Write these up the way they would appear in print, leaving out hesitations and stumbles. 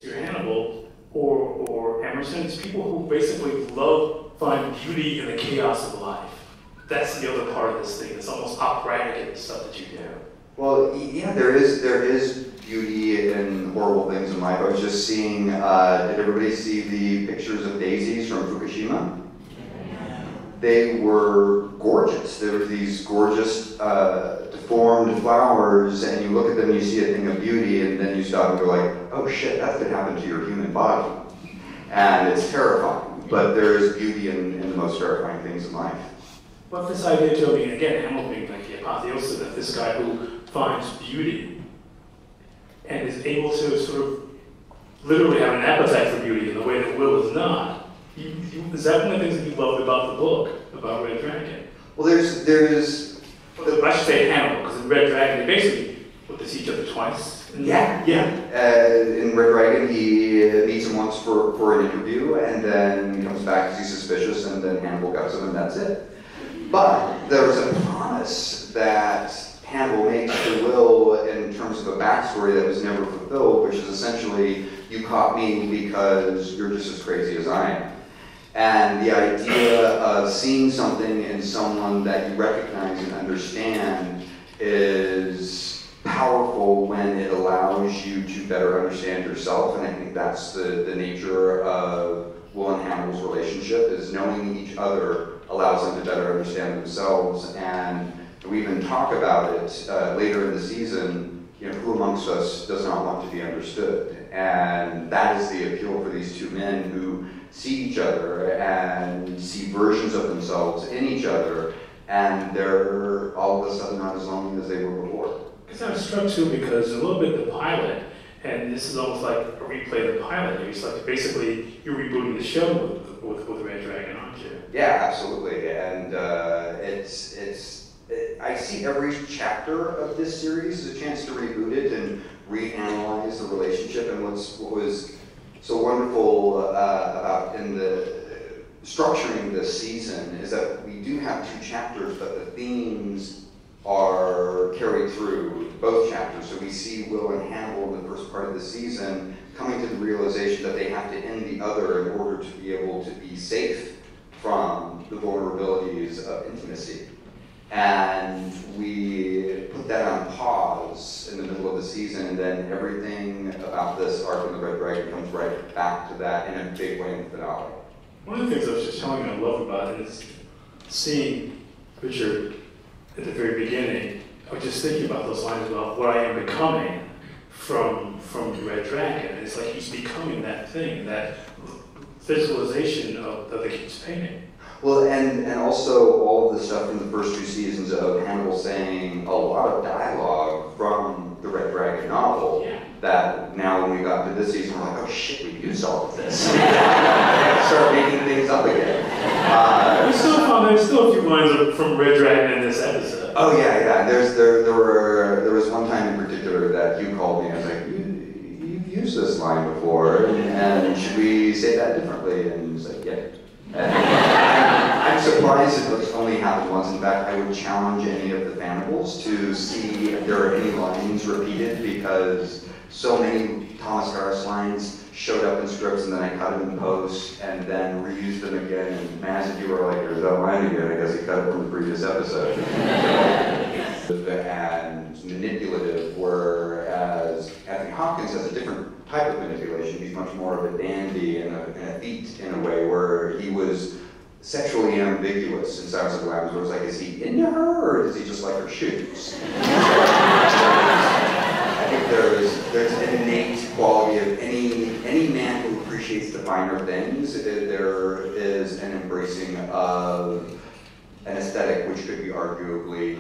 Hannibal or Emerson, it's people who basically find beauty in the chaos of life. That's the other part of this thing. It's almost operatic in the stuff that you do. Well, yeah, there is beauty in horrible things in life. I was just seeing, did everybody see the pictures of daisies from Fukushima? They were gorgeous. There were these gorgeous deformed flowers, and you look at them and you see a thing of beauty, and then you stop and go like, oh shit, that could happen to your human body. And it's terrifying, but there is beauty in the most terrifying things in life. But this idea to me, again, Hannibal being like the apotheosis of this guy who finds beauty and is able to sort of literally have an appetite for beauty in the way that Will is not. Is that one of the things that you loved about the book, about Red Dragon? Well, there's I should say Hannibal, because in Red Dragon, they basically they see each other twice. Yeah. In Red Dragon, he meets him once for an interview, and then he comes back because he's suspicious, and then Hannibal guts him, and that's it. But there was a promise that Hannibal makes to Will in terms of a backstory that was never fulfilled, which is essentially, you caught me because you're just as crazy as I am. And the idea of seeing something in someone that you recognize and understand is powerful when it allows you to better understand yourself, and I think that's the nature of Will and Hannibal's relationship, is knowing each other allows them to better understand themselves. And we even talk about it later in the season, who amongst us does not want to be understood? And that is the appeal for these two men who see each other and see versions of themselves in each other, and they're all of a sudden not as lonely as they were before. Because I was struck too, because a little bit the pilot, and this is almost like a replay of the pilot. It's like basically you're rebooting the show with Red Dragon, aren't you? Yeah, absolutely. And I see every chapter of this series as a chance to reboot it and reanalyze the relationship. And what was so wonderful about in the structuring this season is that we do have two chapters, but the themes are carried through both chapters. So we see Will and Hannibal in the first part of the season coming to the realization that they have to end the other in order to be able to be safe from the vulnerabilities of intimacy. And we put that on pause in the middle of the season, and then everything about this arc in the Red Dragon comes right back to that in a big way in the finale. One of the things I was just telling you I love about it is seeing Richard at the very beginning. I was just thinking about those lines about what I am becoming from Red Dragon. It's like he's becoming that thing, that visualization of the kid's painting. Well, and also all of the stuff from the first two seasons of Hannibal saying a lot of dialogue from the Red Dragon novel, that now when we got to this season, we're like, oh shit, we used all of this. Start making things up again. There's still a few lines from Red Dragon in this episode. Oh yeah. There was one time in particular that you called me and was like, you've used this line before, and should we say that differently? And he was like, yeah. I'm surprised it's only happened once. In fact, I would challenge any of the Hannibals to see if there are any lines repeated, because so many Thomas Harris lines showed up in scripts and then I cut them in post and then reused them again. And Mads, if you were like, there's that line again, I guess he cut it from the previous episode. And manipulative, whereas Anthony Hopkins has a different type of manipulation. He's much more of a dandy and a thief in a way, where he was sexually ambiguous in Silence of the Lambs, where it was like, is he into her or does he just like her shoes? I think there's an innate quality of any man who appreciates the finer things. There is an embracing of an aesthetic which could be arguably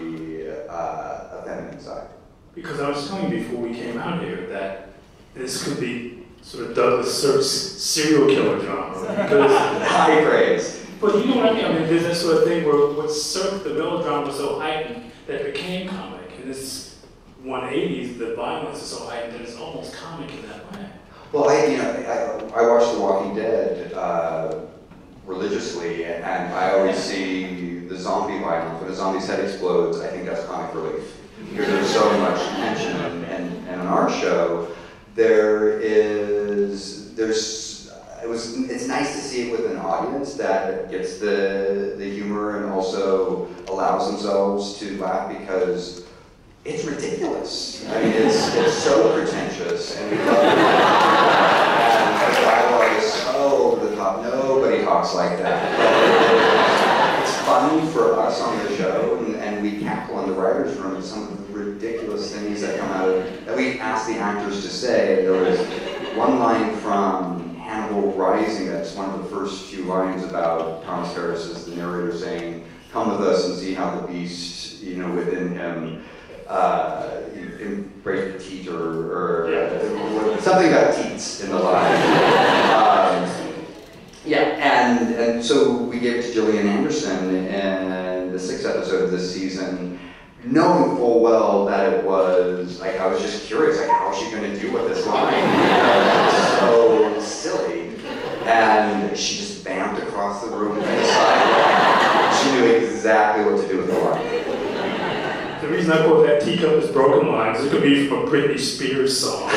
a feminine side. Because I was telling you before we came out here that this could be sort of Douglas Sirk's serial killer drama. High praise. But you know what I mean? I mean, there's that sort of thing where with Sirk, the melodrama was so heightened that it became comic. In this 180s, the violence is so heightened that it's almost comic in that way. Well, I watch The Walking Dead religiously, and I always see the zombie violence. When a zombie's head explodes, I think that's comic relief. Because there's so much tension, and on our show, there is it's nice to see it with an audience that gets the humor and also allows themselves to laugh because it's ridiculous. I mean, it's so pretentious, and we love it. And the dialogue is so over the top. Nobody talks like that. It's fun for us on the show, and we cackle in the writers' room at some of the ridiculous things that come out of that we ask the actors to say. There was one line from Hannibal Rising, that's one of the first few lines about Thomas Harris as the narrator saying, "Come with us and see how the beast, within him, embrace the teat," or something about teats in the line. And so we gave it to Gillian Anderson in the 6th episode of this season, knowing full well that it was, like, I was just curious, like, how is she going to do with this line? It's so silly. And she just vamped across the room to the sidewalk. She knew exactly what to do with the line. The reason I quote that teacup is broken lines, it could be from a Britney Spears song.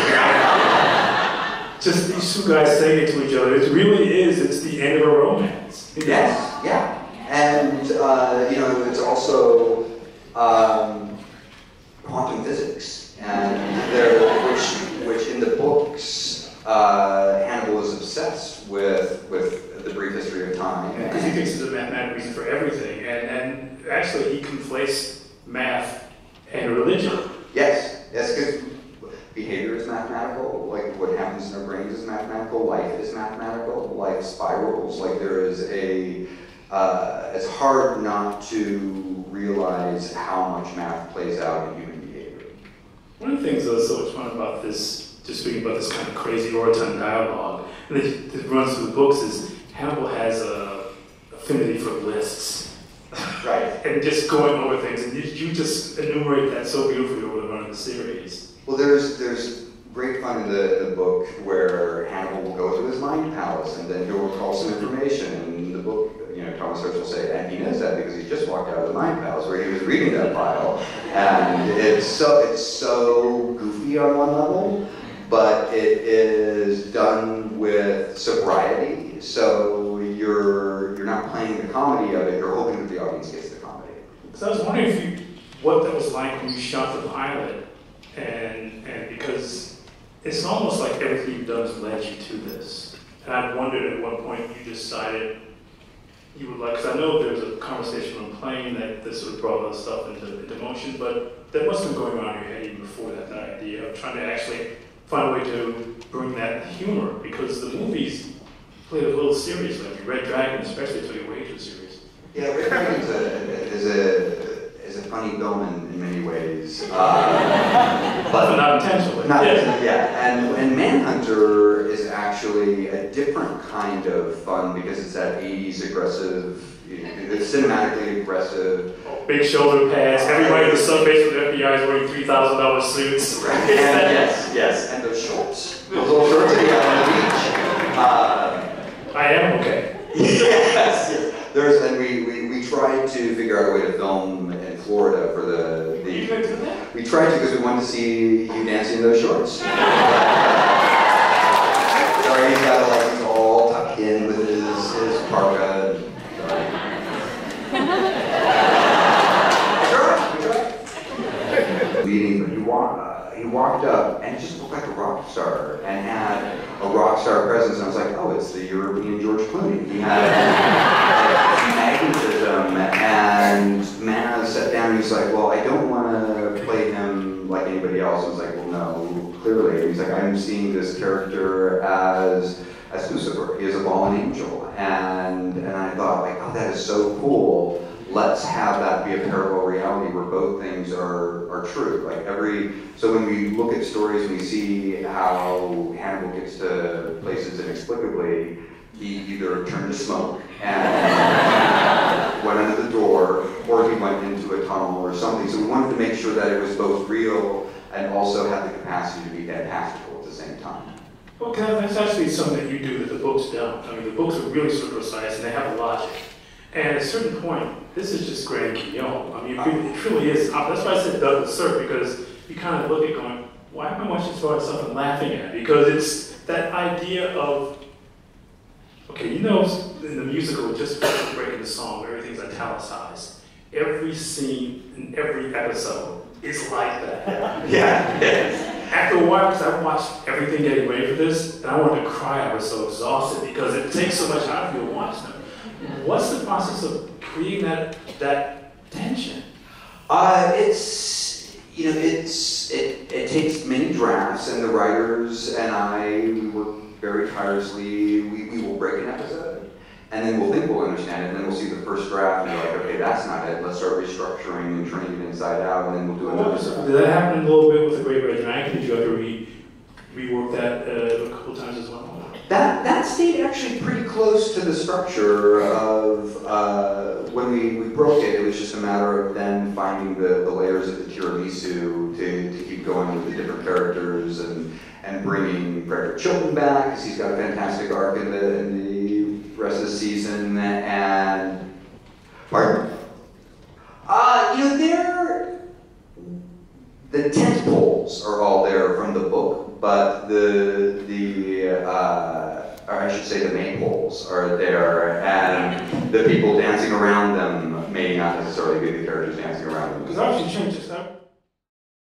Just these two guys saying it to each other, it really is, it's the end of a romance. Yes, yeah. And, it's also quantum physics, and which in the books, Hannibal is obsessed with the brief history of time. Because he thinks there's a mathematical reason for everything, and actually he conflates math and religion. Yes, because behavior is mathematical, like what happens in our brains is mathematical, life is mathematical, life spirals, like there is it's hard not to realize how much math plays out in human behavior. One of the things that was so much fun about this, just speaking about this kind of crazy orotund dialogue, and that runs through the books, is Hannibal has a affinity for lists. Right. And just going over things, and you just enumerate that so beautifully over the run of the series. Well, there's great fun in the book where Hannibal will go to his mind palace, and then he'll recall some information, and in the book, Thomas Hirsch will say, and he knows that because he just walked out of the mind palace where he was reading that file. And it's so goofy on one level, but it is done with sobriety. So you're not playing the comedy of it, you're hoping that the audience gets the comedy. So I was wondering what that was like when you shot the pilot, and because it's almost like everything you've done has led you to this. And I wondered at what point you decided you would like, because I know there was a conversation on plane that sort of brought all this stuff into motion, but that must have been going on in your head even before that idea of trying to actually find a way to bring that humor, because the movies played a little seriously. I mean, Red Dragon especially took it way too serious. Yeah, Red Dragon is a funny film in many ways, but not intentionally. And Manhunter is actually a different kind of fun because it's that 80s aggressive, it's cinematically aggressive. Big shoulder pads, everybody in the subbase with FBI is wearing $3,000 suits. Right. Yes, and those shorts, those little shorts that you have on the beach. I am okay. Yes. And we tried to figure out a way to film in Florida for the you gonna do that? We tried to because we wanted to see you dancing in those shorts. Sorry, he's got he's all tucked in with his parka. Sorry. We tried. Meeting, but he walked up and he just looked like a rock star and had a rock star presence. And I was like, oh, it's the European George Clooney. He had magnetism, and Maz sat down and he's like, well, I don't want to play him like anybody else. I was like, well, no, clearly. He's like, I'm seeing this character as Lucifer. He is a fallen angel. And I thought, like, oh, that is so cool. Let's have that be a parallel reality where both things are true. So when we look at stories and we see how Hannibal gets to places inexplicably, he either turned to smoke and went under the door, or he went into a tunnel or something. So we wanted to make sure that it was both real and also had the capacity to be fantastical at the same time. Well, that's actually something that you do that the books don't. I mean, the books are really super precise and they have a logic. And at a certain point, this is just Grand Guignol. I mean, it truly is. That's why I said Douglas Sirk, because you kind of look at going, why am I watching this about something laughing at? Because that idea of, okay, you know, in the musical, just before breaking the song, everything's italicized. Every scene in every episode is like that. Yeah. After a while, because I watched everything getting ready for this, and I wanted to cry. I was so exhausted because it takes so much out of you to watch them. What's the process of creating that tension? It takes many drafts, and the writers and I, we work very tirelessly. We will break an episode, and then we'll think we'll understand it, and then we'll see the first draft, and we're like, okay, that's not it. Let's start restructuring and turning it inside out, and then we'll do another draft. Did that happen a little bit with The Great Red Dragon? Did you have to rework that a couple times as well? That stayed actually pretty close to the structure of when we broke it. It was just a matter of then finding the layers of the tiramisu to keep going with the different characters and bringing Frederick Chilton back because he's got a fantastic arc in the rest of the season. And pardon? The tent poles are all there from the book, but or I should say the maypoles are there, and the people dancing around them may not necessarily be the characters dancing around them. Because obviously you changed this up.